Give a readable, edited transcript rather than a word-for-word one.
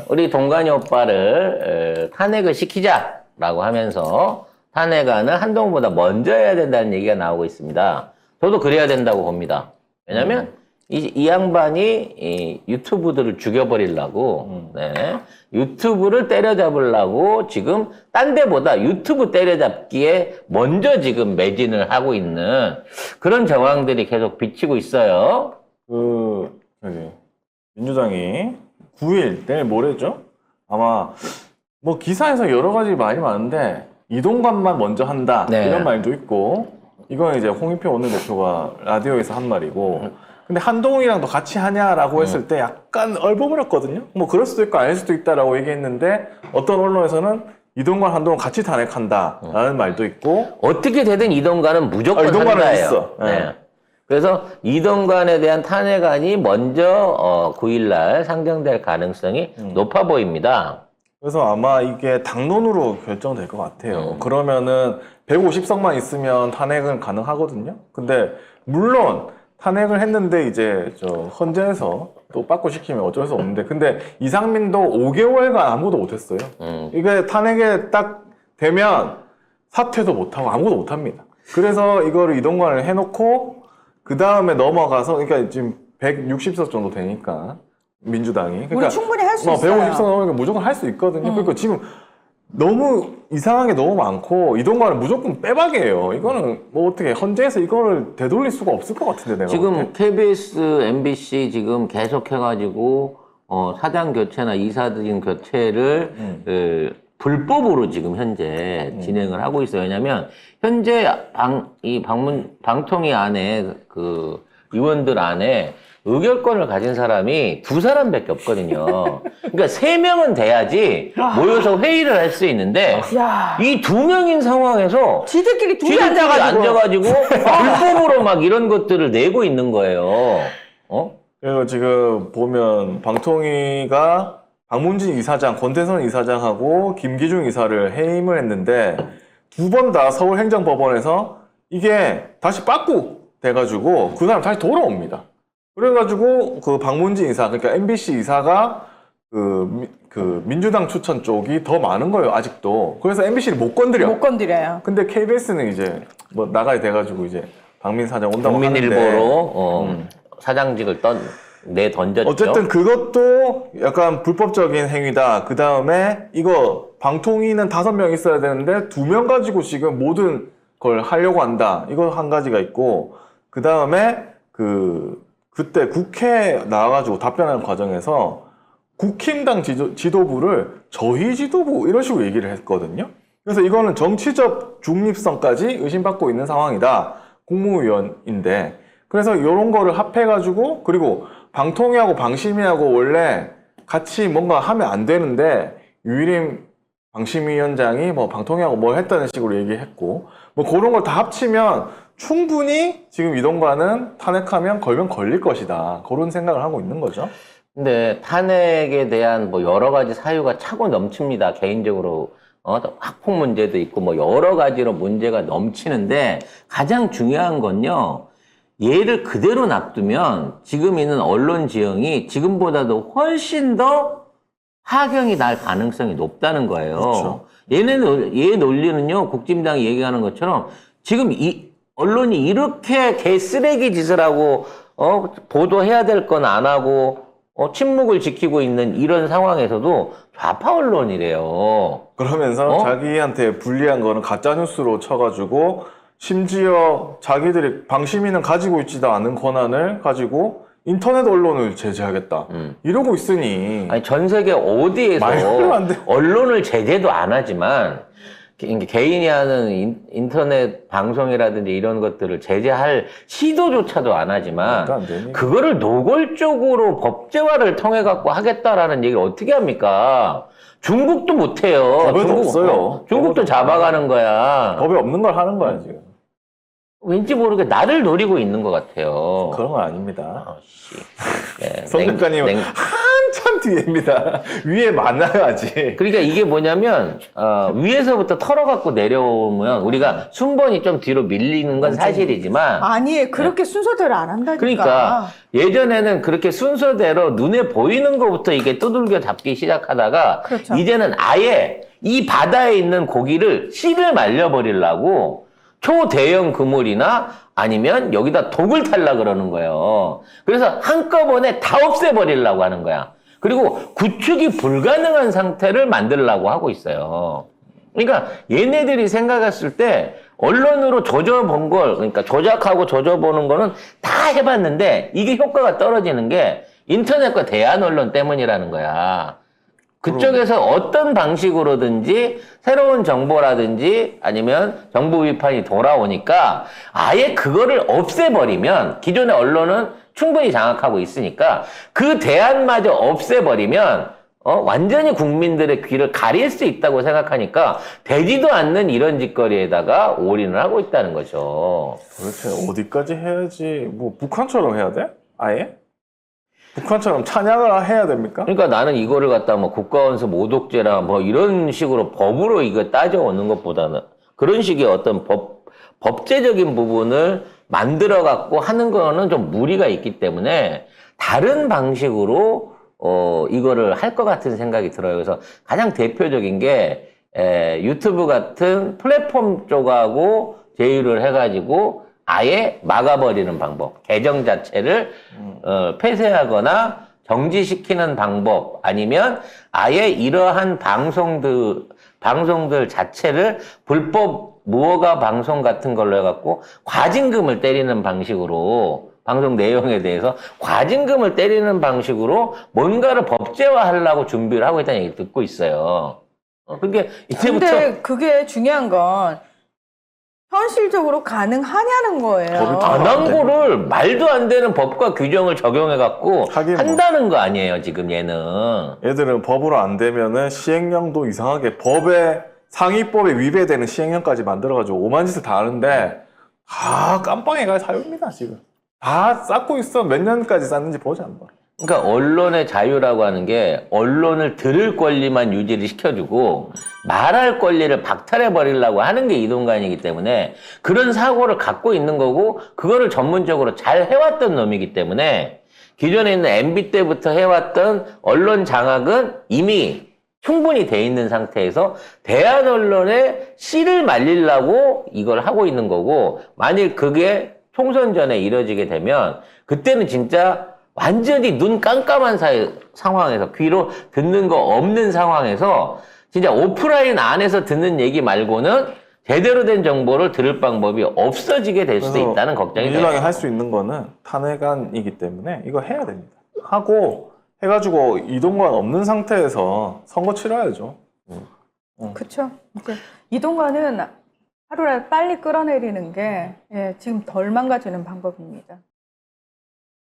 우리 동관이 오빠를 탄핵을 시키자라고 하면서 탄핵안을 한동훈보다 먼저 해야 된다는 얘기가 나오고 있습니다. 저도 그래야 된다고 봅니다. 왜냐면 이 양반이 이 유튜브들을 죽여버리려고 네. 유튜브를 때려잡으려고 지금 딴 데보다 유튜브 때려잡기에 먼저 지금 매진을 하고 있는 그런 정황들이 계속 비치고 있어요. 민주당이 9일, 내일 모레죠? 아마 뭐 기사에서 여러 가지 말이 많은데 이동관만 먼저 한다 네. 이런 말도 있고 이건 이제 홍익표 원내대표가 라디오에서 한 말이고 근데 한동훈이랑도 같이 하냐라고 했을 때 약간 얼버무렸거든요. 뭐 그럴 수도 있고 아닐 수도 있다라고 얘기했는데 어떤 언론에서는 이동관 한동훈 같이 탄핵한다라는 말도 있고 어떻게 되든 이동관은 무조건 이동관은 한다예요. 있어. 네. 그래서 이동관에 대한 탄핵안이 먼저 9일날 상정될 가능성이 높아 보입니다. 그래서 아마 이게 당론으로 결정될 것 같아요. 그러면은 150석만 있으면 탄핵은 가능하거든요. 근데 물론 탄핵을 했는데 이제 저 헌재에서 또 빠꾸시키면 어쩔 수 없는데 근데 이상민도 5개월간 아무것도 못했어요. 이게 탄핵에 딱 되면 사퇴도 못하고 아무것도 못합니다. 그래서 이거를 이동관을 해놓고 그 다음에 넘어가서 그러니까 지금 160석 정도 되니까 민주당이 그러니까 우리 충분히 할 수 있어요. 150석 넘으니까 무조건 할 수 있거든요. 그러니까 지금 너무 이상한 게 너무 많고 이동관은 무조건 빼박이에요. 이거는 뭐 어떻게 헌재에서 이거를 되돌릴 수가 없을 것 같은데 내가 지금 볼 때. KBS, MBC 지금 계속해가지고 사장 교체나 이사진 교체를 불법으로 지금 현재 진행을 하고 있어요. 왜냐면 현재 방통위 안에 그 의원들 안에 의결권을 가진 사람이 2사람밖에 없거든요. 그러니까 3명은 돼야지 모여서 회의를 할 수 있는데 야. 이 2명인 상황에서 지들끼리 둘이 지들끼리 앉아가지고. 불법으로 막 이런 것들을 내고 있는 거예요. 그리고 지금 보면 방통위가 박문진 이사장, 권태선 이사장하고 김기중 이사를 해임을 했는데 2번 다 서울행정법원에서 이게 다시 빠꾸 돼가지고 그 사람 다시 돌아옵니다. 그래가지고 그 박문진 이사, 그러니까 MBC 이사가 그 민주당 추천 쪽이 더 많은 거예요, 아직도. 그래서 MBC를 못 건드려. 못 건드려요. 근데 KBS는 이제 뭐 나가야 돼가지고 이제 박민 사장 온다고 하는데 국민일보로 사장직을 내던졌죠. 어쨌든 그것도 약간 불법적인 행위다. 그 다음에 이거 방통위는 5명 있어야 되는데 2명 가지고 지금 모든 걸 하려고 한다. 이거 한 가지가 있고 그 다음에 그때 국회 나와가지고 답변하는 과정에서 국힘당 지도부를 저희 지도부 이런 식으로 얘기를 했거든요. 그래서 이거는 정치적 중립성까지 의심받고 있는 상황이다. 국무위원인데 그래서 이런 거를 합해가지고 그리고 방통위하고 방심위하고 원래 같이 뭔가 하면 안 되는데 유일임 방심위원장이 뭐 방통위하고 뭘 했다는 식으로 얘기했고 뭐 그런 걸 다 합치면 충분히 지금 이동관은 탄핵하면 걸면 걸릴 것이다. 그런 생각을 하고 있는 거죠. 근데 탄핵에 대한 뭐 여러 가지 사유가 차고 넘칩니다. 개인적으로 학폭 문제도 있고 뭐 여러 가지로 문제가 넘치는데 가장 중요한 건요. 얘를 그대로 놔두면 지금 있는 언론 지형이 지금보다도 훨씬 더 하경이 날 가능성이 높다는 거예요. 그렇죠. 얘 논리는요. 국진당이 얘기하는 것처럼 지금 언론이 이렇게 개쓰레기 짓을 하고 보도해야 될 건 안 하고 침묵을 지키고 있는 이런 상황에서도 좌파 언론이래요. 그러면서 자기한테 불리한 거는 가짜뉴스로 쳐가지고 심지어 자기들이 방심위는 가지고 있지도 않은 권한을 가지고 인터넷 언론을 제재하겠다. 이러고 있으니 아니 전 세계 어디에서 말도 안 돼. 언론을 제재도 안 하지만 개인이 하는 인터넷 방송이라든지 이런 것들을 제재할 시도조차도 안 하지만 말도 안 되니. 그거를 노골적으로 법제화를 통해 갖고 하겠다라는 얘기를 어떻게 합니까? 중국도 못해요. 법에도 없어요. 중국도 잡아가는 거야. 법에 없는 걸 하는 거야 지금. 왠지 모르게 나를 노리고 있는 것 같아요. 그런 건 아닙니다. 네, 성 작가님은 한참 뒤에입니다. 위에 만나야지. 그러니까 이게 뭐냐면 위에서부터 털어갖고 내려오면 우리가 순번이 좀 뒤로 밀리는 건 사실이지만 아니 그렇게 순서대로 안 한다니까. 그러니까 예전에는 그렇게 순서대로 눈에 보이는 것부터 이게 두들겨 잡기 시작하다가 그렇죠. 이제는 아예 이 바다에 있는 고기를 씨를 말려버리려고 초대형 그물이나 아니면 여기다 독을 탈라 그러는 거예요. 그래서 한꺼번에 다 없애버리려고 하는 거야. 그리고 구축이 불가능한 상태를 만들려고 하고 있어요. 그러니까 얘네들이 생각했을 때 언론으로 조져본 걸, 그러니까 조작하고 조져보는 거는 다 해봤는데 이게 효과가 떨어지는 게 인터넷과 대한 언론 때문이라는 거야. 그쪽에서 어떤 방식으로든지 새로운 정보라든지 아니면 정부 비판이 돌아오니까 아예 그거를 없애버리면 기존의 언론은 충분히 장악하고 있으니까 그 대안마저 없애버리면 완전히 국민들의 귀를 가릴 수 있다고 생각하니까 되지도 않는 이런 짓거리에다가 올인을 하고 있다는 거죠. 도대체 어디까지 해야지? 뭐 북한처럼 해야 돼? 아예? 북한처럼 찬양을 해야 됩니까? 그러니까 나는 이거를 갖다 뭐 국가원수 모독죄나 뭐 이런 식으로 법으로 이거 따져오는 것보다는 그런 식의 어떤 법제적인 부분을 만들어 갖고 하는 거는 좀 무리가 있기 때문에 다른 방식으로 이거를 할 것 같은 생각이 들어요. 그래서 가장 대표적인 게 유튜브 같은 플랫폼 쪽하고 제휴를 해가지고 아예 막아버리는 방법, 계정 자체를 폐쇄하거나 정지시키는 방법, 아니면 아예 이러한 방송들 자체를 불법 무허가 방송 같은 걸로 해갖고 과징금을 때리는 방식으로 방송 내용에 대해서 과징금을 때리는 방식으로 뭔가를 법제화하려고 준비를 하고 있다는 얘기 듣고 있어요. 그게 이제부터 근데 그게 중요한 건 현실적으로 가능하냐는 거예요. 법이 안 한 거를 말도 안 되는 법과 규정을 적용해갖고 하긴 뭐. 한다는 거 아니에요, 지금 얘는. 얘들은 법으로 안 되면은 시행령도 이상하게 상위법에 위배되는 시행령까지 만들어가지고 오만 짓을 다 하는데 다 깜빵에가 사유입니다, 지금. 다 쌓고 있어. 몇 년까지 쌓는지 보자, 한번. 그러니까 언론의 자유라고 하는 게 언론을 들을 권리만 유지를 시켜주고 말할 권리를 박탈해 버리려고 하는 게 이동관이기 때문에 그런 사고를 갖고 있는 거고 그거를 전문적으로 잘 해왔던 놈이기 때문에 기존에 있는 MB 때부터 해왔던 언론 장악은 이미 충분히 돼 있는 상태에서 대한 언론에 씨를 말리려고 이걸 하고 있는 거고 만일 그게 총선 전에 이뤄지게 되면 그때는 진짜 완전히 눈 깜깜한 상황에서 귀로 듣는 거 없는 상황에서 진짜 오프라인 안에서 듣는 얘기 말고는 제대로 된 정보를 들을 방법이 없어지게 될 수도 그래서 있다는 걱정이 민주당이 돼요. 할 수 있는 거는 탄핵안이기 때문에 이거 해야 됩니다. 하고 해가지고 이동관 없는 상태에서 선거 치러야죠. 그렇죠. 이제 이동관은 하루라도 빨리 끌어내리는 게 지금 덜 망가지는 방법입니다.